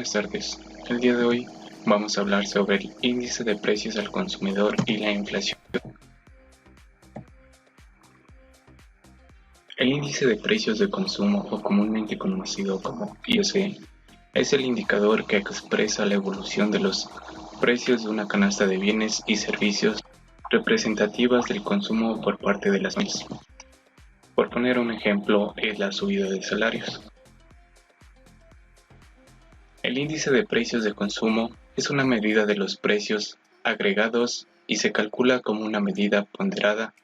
Buenas tardes. El día de hoy vamos a hablar sobre el índice de precios al consumidor y la inflación. El índice de precios de consumo, o comúnmente conocido como IPC, es el indicador que expresa la evolución de los precios de una canasta de bienes y servicios representativas del consumo por parte de las familias. Por poner un ejemplo, es la subida de salarios. El índice de precios de consumo es una medida de los precios agregados y se calcula como una medida ponderada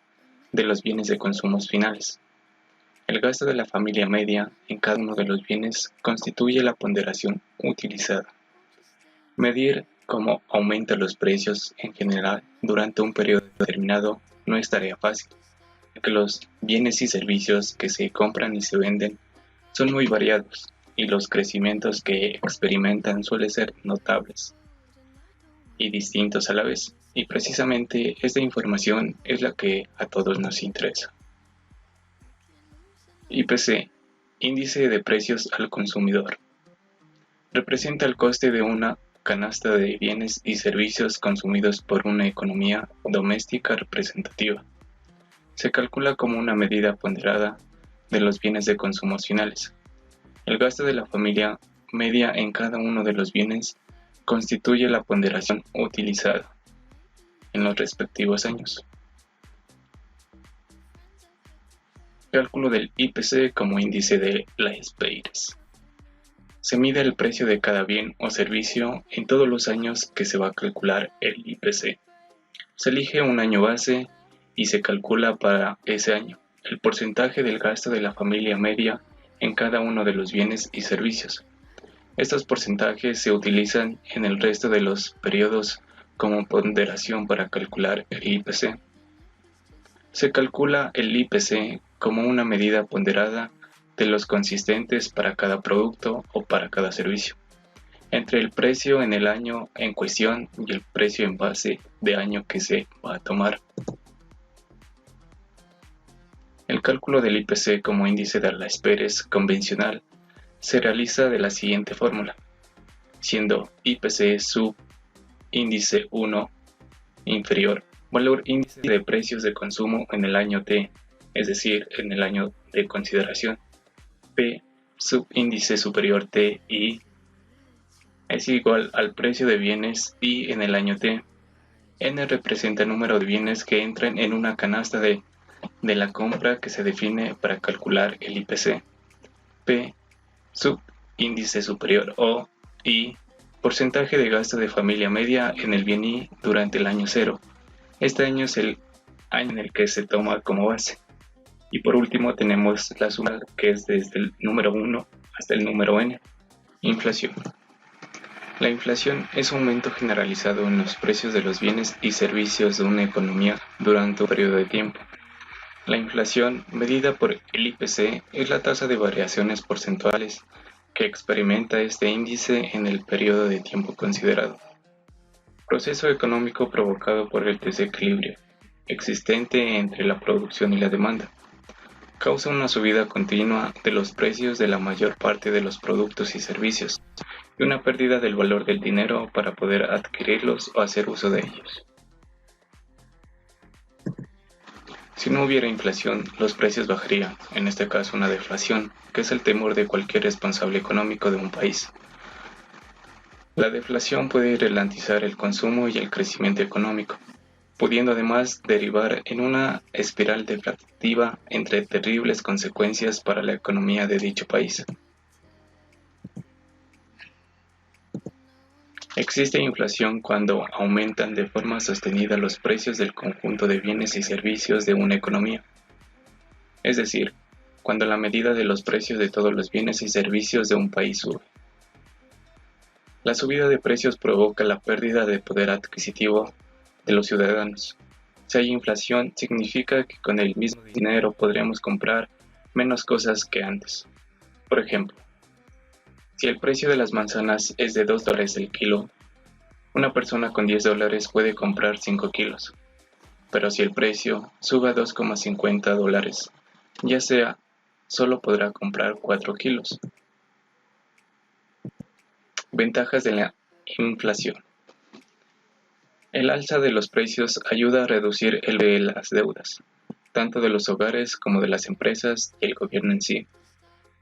de los bienes de consumo finales. El gasto de la familia media en cada uno de los bienes constituye la ponderación utilizada. Medir cómo aumentan los precios en general durante un periodo determinado no es tarea fácil, porque los bienes y servicios que se compran y se venden son muy variados y los crecimientos que experimentan suelen ser notables y distintos a la vez, y precisamente esta información es la que a todos nos interesa. IPC, Índice de Precios al Consumidor, representa el coste de una canasta de bienes y servicios consumidos por una economía doméstica representativa. Se calcula como una medida ponderada de los bienes de consumo finales. El gasto de la familia media en cada uno de los bienes constituye la ponderación utilizada en los respectivos años. Cálculo del IPC como índice de Las Peires. Se mide el precio de cada bien o servicio en todos los años que se va a calcular el IPC. Se elige un año base y se calcula para ese año el porcentaje del gasto de la familia media en cada uno de los bienes y servicios. Estos porcentajes se utilizan en el resto de los periodos como ponderación para calcular el IPC. Se calcula el IPC como una medida ponderada de los consistentes para cada producto o para cada servicio, entre el precio en el año en cuestión y el precio en base de año que se va a tomar. El cálculo del IPC como índice de Las Peires convencional se realiza de la siguiente fórmula, siendo IPC sub índice 1 inferior valor índice de precios de consumo en el año T, es decir, en el año de consideración, P subíndice superior T y es igual al precio de bienes I en el año T. N representa el número de bienes que entran en una canasta de la compra que se define para calcular el IPC. P subíndice superior O y porcentaje de gasto de familia media en el bien I durante el año 0. Este año es el año en el que se toma como base. Y por último tenemos la suma, que es desde el número 1 hasta el número n. Inflación. La inflación es un aumento generalizado en los precios de los bienes y servicios de una economía durante un periodo de tiempo. La inflación, medida por el IPC, es la tasa de variaciones porcentuales que experimenta este índice en el periodo de tiempo considerado. Proceso económico provocado por el desequilibrio existente entre la producción y la demanda. Causa una subida continua de los precios de la mayor parte de los productos y servicios y una pérdida del valor del dinero para poder adquirirlos o hacer uso de ellos. Si no hubiera inflación, los precios bajarían, en este caso una deflación, que es el temor de cualquier responsable económico de un país. La deflación puede ralentizar el consumo y el crecimiento económico, pudiendo además derivar en una espiral deflativa entre terribles consecuencias para la economía de dicho país. Existe inflación cuando aumentan de forma sostenida los precios del conjunto de bienes y servicios de una economía. Es decir, cuando la medida de los precios de todos los bienes y servicios de un país sube. La subida de precios provoca la pérdida de poder adquisitivo de los ciudadanos. Si hay inflación, significa que con el mismo dinero podremos comprar menos cosas que antes. Por ejemplo, si el precio de las manzanas es de $2 el kilo, una persona con $10 puede comprar 5 kilos. Pero si el precio sube a $2,50, ya sea, solo podrá comprar 4 kilos. Ventajas de la inflación. El alza de los precios ayuda a reducir el de las deudas, tanto de los hogares como de las empresas y el gobierno en sí.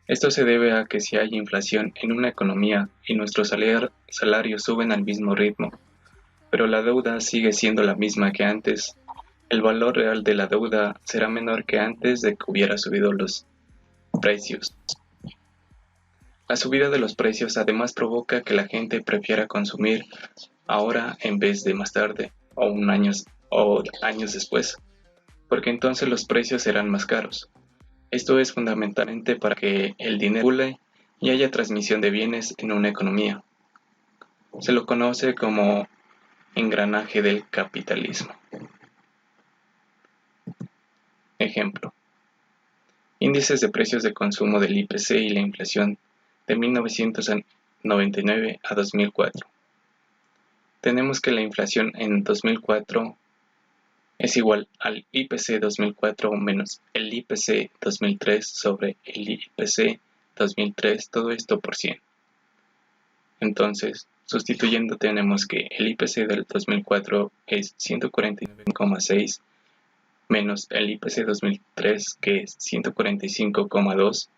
Esto se debe a que si hay inflación en una economía y nuestros salarios suben al mismo ritmo, pero la deuda sigue siendo la misma que antes, el valor real de la deuda será menor que antes de que hubiera subido los precios. La subida de los precios además provoca que la gente prefiera consumir ahora en vez de más tarde o años después, porque entonces los precios serán más caros. Esto es fundamentalmente para que el dinero circule y haya transmisión de bienes en una economía. Se lo conoce como engranaje del capitalismo. Ejemplo: índices de precios de consumo del IPC y la inflación de 1999 a 2004. Tenemos que la inflación en 2004 es igual al IPC 2004 menos el IPC 2003 sobre el IPC 2003, todo esto por 100. Entonces, sustituyendo tenemos que el IPC del 2004 es 149,6 menos el IPC 2003 que es 145,2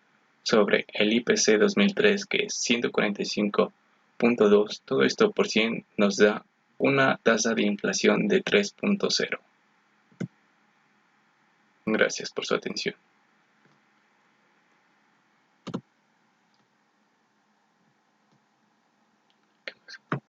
sobre el IPC 2003 que es 145,2, todo esto por 100 nos da una tasa de inflación de 3.0. Gracias por su atención.